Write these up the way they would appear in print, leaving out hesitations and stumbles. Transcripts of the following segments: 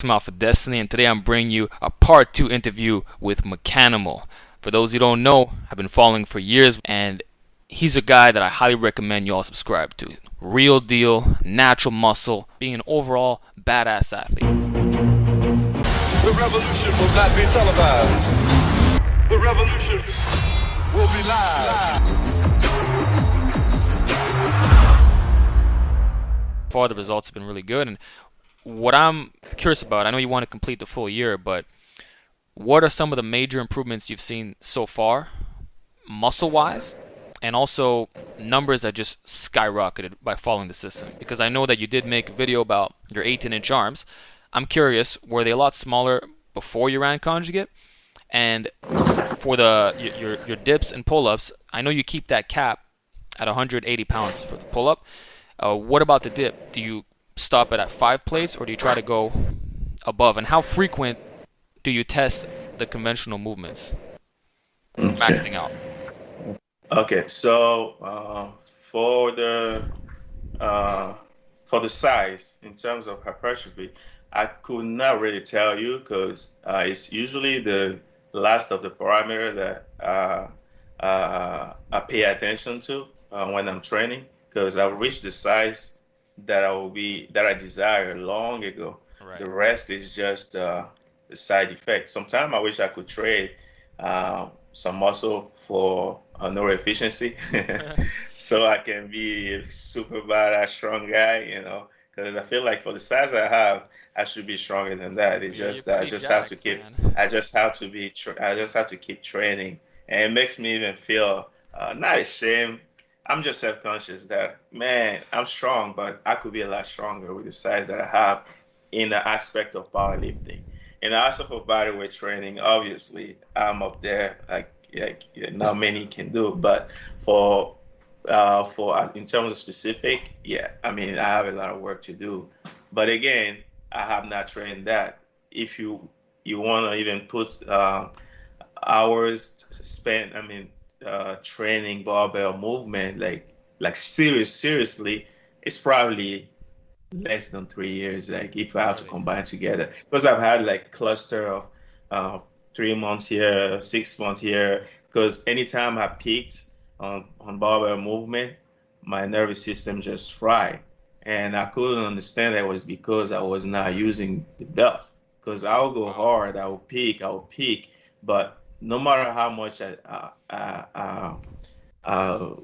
I'm ALPHADESTINY, and today I'm bringing you a part 2 interview with Meckanimal. For those who don't know, I've been following for years, and he's a guy that I highly recommend you all subscribe to. Real deal, natural muscle, being an overall badass athlete. The revolution will not be televised. The revolution will be live. Far, the results have been really good, and what I'm curious about, I know you want to complete the full year, but what are some of the major improvements you've seen so far, muscle-wise, and also numbers that just skyrocketed by following the system? Because I know that you did make a video about your 18-inch arms. I'm curious, were they a lot smaller before you ran Conjugate? And for your dips and pull-ups, I know you keep that cap at 180 pounds for the pull-up. What about the dip? Do you stop it at 5 plates, or do you try to go above? And how frequent do you test the conventional movements, Okay. maxing out? Okay. So uh, for the size in terms of hypertrophy, I could not really tell you because it's usually the last of the parameter that I pay attention to when I'm training because I've reached the size that I desire long ago. Right. The rest is just the side effect. Sometimes I wish I could trade some muscle for no efficiency, so I can be a super badass strong guy, because I feel like for the size I have, I should be stronger than that. It's You're just I pretty just have to jacked, keep man. I just have to keep training, and it makes me even feel not ashamed. I'm just self-conscious that, man, I'm strong, but I could be a lot stronger with the size that I have in the aspect of powerlifting. In the aspect of bodyweight training, obviously, I'm up there like not many can do. But for in terms of specific, yeah, I mean, I have a lot of work to do. But again, I have not trained that. If you want to even put hours spent, I mean, training barbell movement, like seriously, it's probably less than 3 years. Like if I have to Really? combine together, because I've had like cluster of 3 months here, 6 months here. Because anytime I peaked on barbell movement, my nervous system just fried, and I couldn't understand that it was because I was not using the belt. Because I'll go Wow. hard, I'll peak, but no matter how much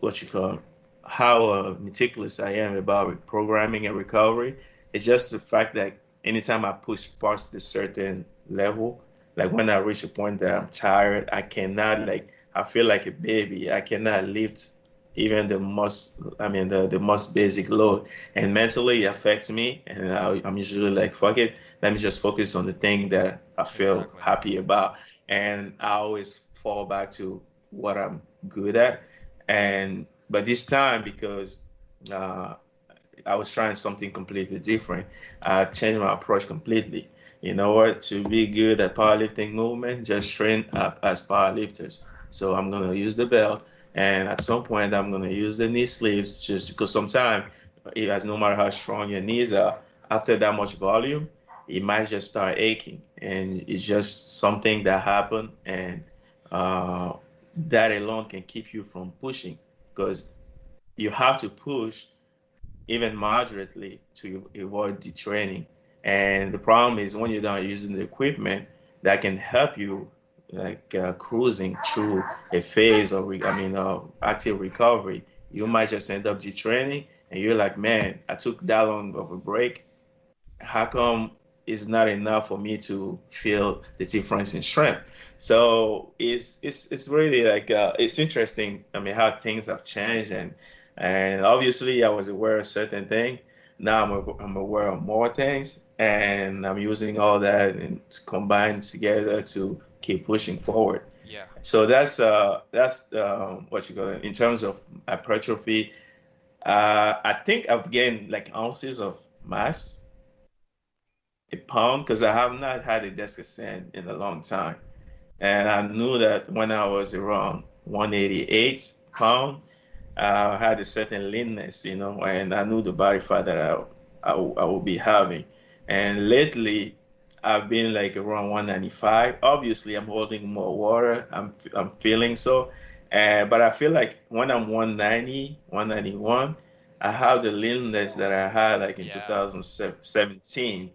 what you call how meticulous I am about programming and recovery. It's just the fact that anytime I push past a certain level, like when I reach a point that I'm tired, I cannot I feel like a baby. I cannot lift even the most basic load, and mentally it affects me. And I'm usually like, fuck it, let me just focus on the thing that I feel Exactly. happy about, and I always fall back to what I'm good at. And but this time, because uh, I was trying something completely different, I changed my approach completely. You know what? To be good at powerlifting movement, just train up as powerlifters. So I'm gonna use the belt, and at some point I'm gonna use the knee sleeves, just because sometimes, no matter how strong your knees are, after that much volume, it might just start aching, and it's just something that happened, and uh, that alone can keep you from pushing because you have to push even moderately to avoid detraining. And the problem is when you're not using the equipment that can help you, like cruising through a phase of, active recovery, you Yeah. might just end up detraining, and you're like, man, I took that long of a break. How come it's not enough for me to feel the difference in strength? So it's really like it's interesting. I mean, how things have changed, and obviously I was aware of certain things. Now I'm aware of more things, and I'm using all that and combined together to keep pushing forward. Yeah. So that's what you got in terms of hypertrophy. I think I've gained like ounces of mass, a pound, because I have not had a desk ascent in a long time. And I knew that when I was around 188 pound, I had a certain leanness, and I knew the body fat that I would be having. And lately, I've been like around 195. Obviously, I'm holding more water. I'm feeling so, but I feel like when I'm 190, 191, I have the leanness that I had like in Yeah. 2017,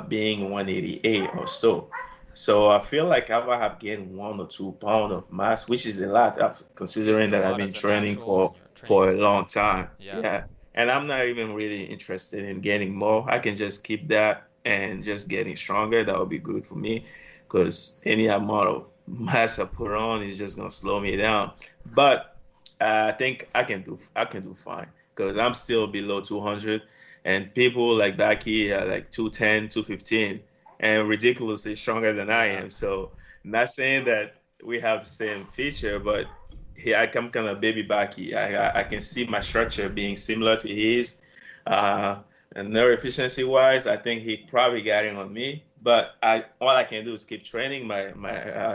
being 188 or so. So I feel like if I have gained 1 or 2 pounds of mass, which is a lot, considering It's a that I've lot been as a training natural and for your training for a long experience. time. Yeah. Yeah. And I'm not even really interested in getting more. I can just keep that and just getting stronger. That would be good for me because any amount of mass I put on is just gonna slow me down. But I think I can do fine because I'm still below 200, and people like back here are like 210, 215, and ridiculously stronger than I Yeah. am. So not saying that we have the same feature, but here I come kind of baby backy. I can see my structure being similar to his. Uh, and nerve efficiency wise, I think he probably got it on me. But all I can do is keep training my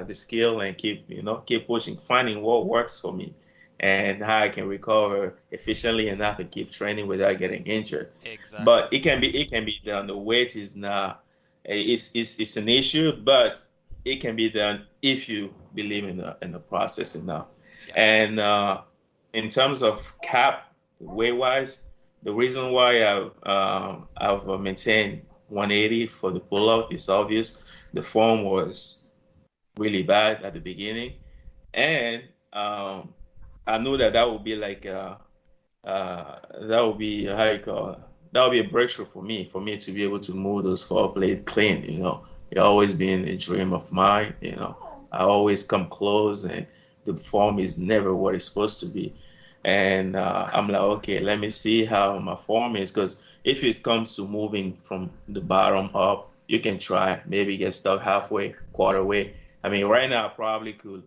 the skill and keep pushing, finding what works for me and how I can recover efficiently enough and keep training without getting injured. Exactly. But it can be done. The weight is not it's an issue, but it can be done if you believe in the process enough. Yeah. And in terms of cap weight wise, the reason why I've maintained 180 for the pull up is obvious. The form was really bad at the beginning, and I knew that would be like that would be how you call it, that would be a breakthrough for me to be able to move those 4 plate clean. It always been a dream of mine. I always come close, and the form is never what it's supposed to be. And I'm like, okay, let me see how my form is, because if it comes to moving from the bottom up, you can try, maybe get stuck halfway, quarter way. I mean, right now I probably could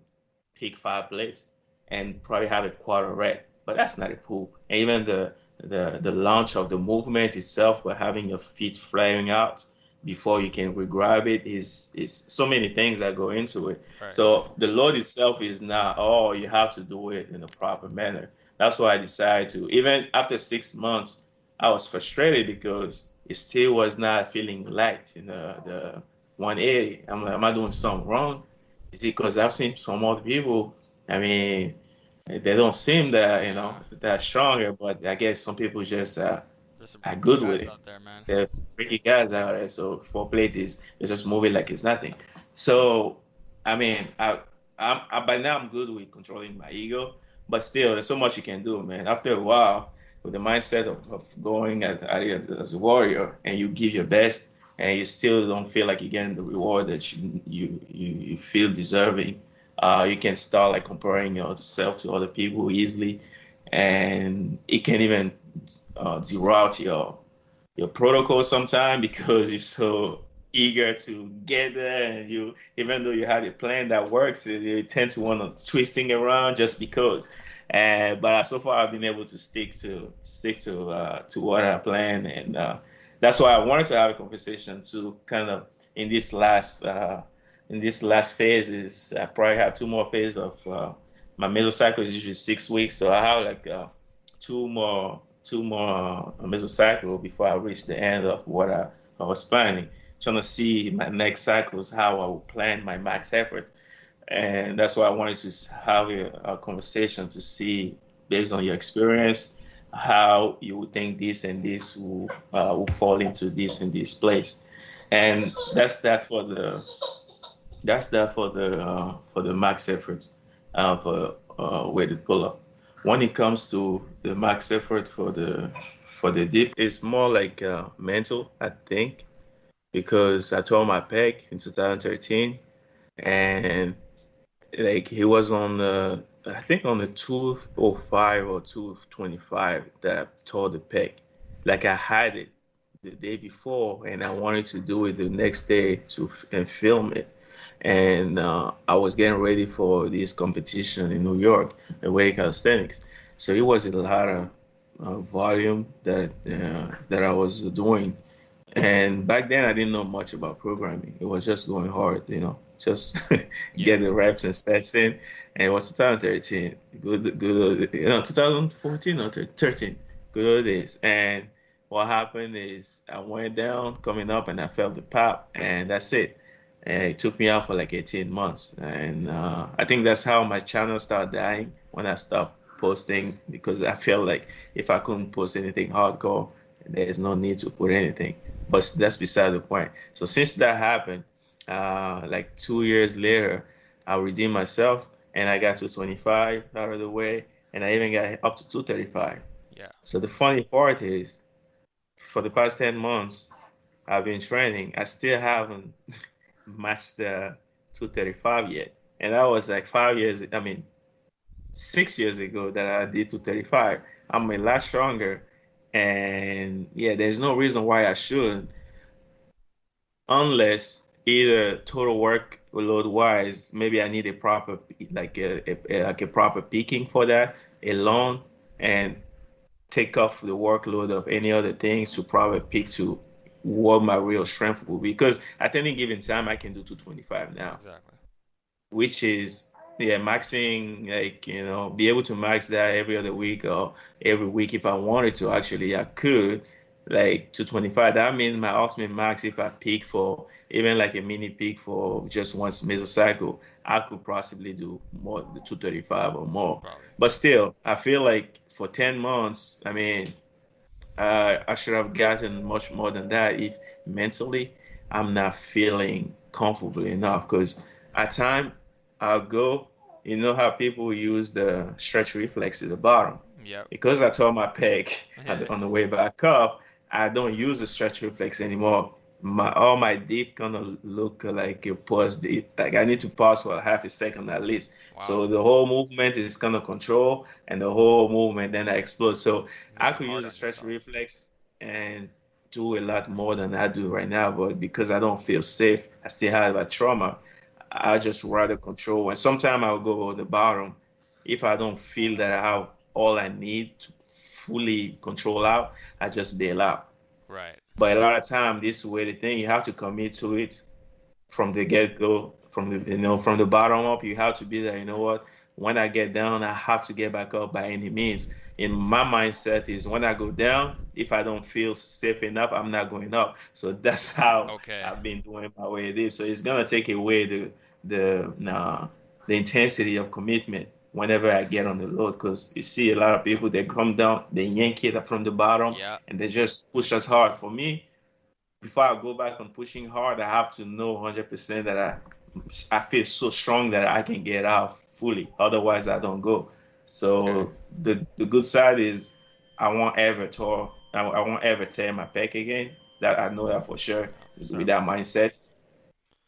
pick 5 plates and probably have a quarter red, but that's not a pull. And even the launch of the movement itself, by having your feet flaring out before you can grab it, is so many things that go into it. Right. So the load itself is not, oh, you have to do it in a proper manner. That's why I decided to. Even after 6 months, I was frustrated because it still was not feeling light in the 180. I'm like, am I doing something wrong? Is it because I've seen some other people? I mean, they don't seem that Yeah. that stronger, but I guess some people just There's some are freaky good with guys it. out there, man. There's freaky guys out there, so 4 plate is just moving like it's nothing. So I mean, by now I'm good with controlling my ego, but still, there's so much you can do, man. After a while, with the mindset of going at it as a warrior, and you give your best, and you still don't feel like you're getting the reward that you feel deserving, you can start like comparing yourself to other people easily, and it can even derail your protocol sometime because you're so eager to get there, and you, even though you had a plan that works, you tend to want to twisting around just because. But so far I've been able to stick to what I plan, and that's why I wanted to have a conversation to kind of in this last phase is I probably have 2 more phases of my mesocycle is usually 6 weeks, so I have like two more mesocycle before I reach the end of what I was planning. Trying to see my next cycles how I will plan my max effort, and that's why I wanted to have a conversation to see based on your experience how you would think this and this will fall into this and this place, and that's that for the max effort for weighted pull up. When it comes to the max effort for the dip, it's more like mental, I think, because I tore my pec in 2013, and like he was on the I think on the 205 or 225 that I tore the pec. Like I had it the day before, and I wanted to do it the next day to and film it. And I was getting ready for this competition in New York, the weight calisthenics. So it was a lot of volume that I was doing, and back then, I didn't know much about programming. It was just going hard, just Yeah. get the reps and sets in. And it was 2013, good, good, 2014 or 13, good old days. And what happened is I went down, coming up, and I felt the pop, and that's it. And it took me out for like 18 months, and I think that's how my channel started dying when I stopped posting because I felt like if I couldn't post anything hardcore, there's no need to put anything. But that's beside the point. So since that happened, like 2 years later, I redeemed myself and I got to 25 out of the way, and I even got up to 235. Yeah. So the funny part is, for the past 10 months, I've been training. I still haven't matched the 235 yet. And that was like 5 years, I mean, 6 years ago that I did 235. I'm a lot stronger. And yeah, there's no reason why I shouldn't, unless either total workload wise, maybe I need a proper, like like a proper peaking for that alone, and take off the workload of any other things to probably pick to what my real strength will be. Because at any given time, I can do 225 now, Exactly. which is, yeah, maxing, like, be able to max that every other week or every week if I wanted to. Actually, I could, like, 225. That means my ultimate max, if I peak for even like a mini peak for just once mesocycle, I could possibly do more than 235 or more. Probably. But still, I feel like for 10 months, I mean, I should have gotten much more than that if mentally I'm not feeling comfortable enough. Because at time I'll go, you know how people use the stretch reflex at the bottom. Yep. Because I tore my pec Yeah. on the way back up, I don't use the stretch reflex anymore. All my dip gonna look like a pause dip. Like I need to pause for half a second at least. Wow. So the whole movement is gonna control, and the whole movement then I explode. So I Make it could use hard a on stretch yourself. reflex and do a lot more than I do right now. But because I don't feel safe, I still have a trauma. I just rather control. And sometimes I'll go at the bottom if I don't feel that I have all I need to fully control out. I just bail out. Right. But a lot of time, this is where the thing you have to commit to it from the get-go, from the bottom up. You have to be there. You know what? When I get down, I have to get back up by any means. In my mindset is when I go down, if I don't feel safe enough, I'm not going up. So that's how Okay. I've been doing my way there. So it's gonna take away the intensity of commitment whenever I get on the load. Because you see a lot of people, they come down, they yank it from the bottom, Yeah. and they just push us hard. For me, before I go back on pushing hard, I have to know 100% that I feel so strong that I can get out fully. Otherwise, I don't go. Okay. So the good side is I won't ever tear my pec again. That I know that for sure with that Certainly. mindset.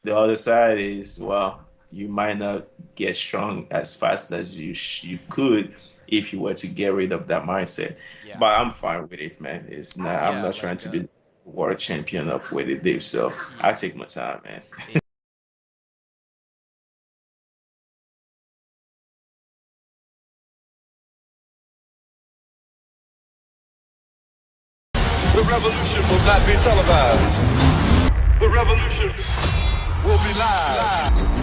The other side is, well, you might not get strong as fast as you could if you were to get rid of that mindset. Yeah. But I'm fine with it, man. It's not. I'm Yeah. not Like. trying to be world champion of what it is. So I Yeah. take my time, man. The revolution will not be televised. The revolution will be live.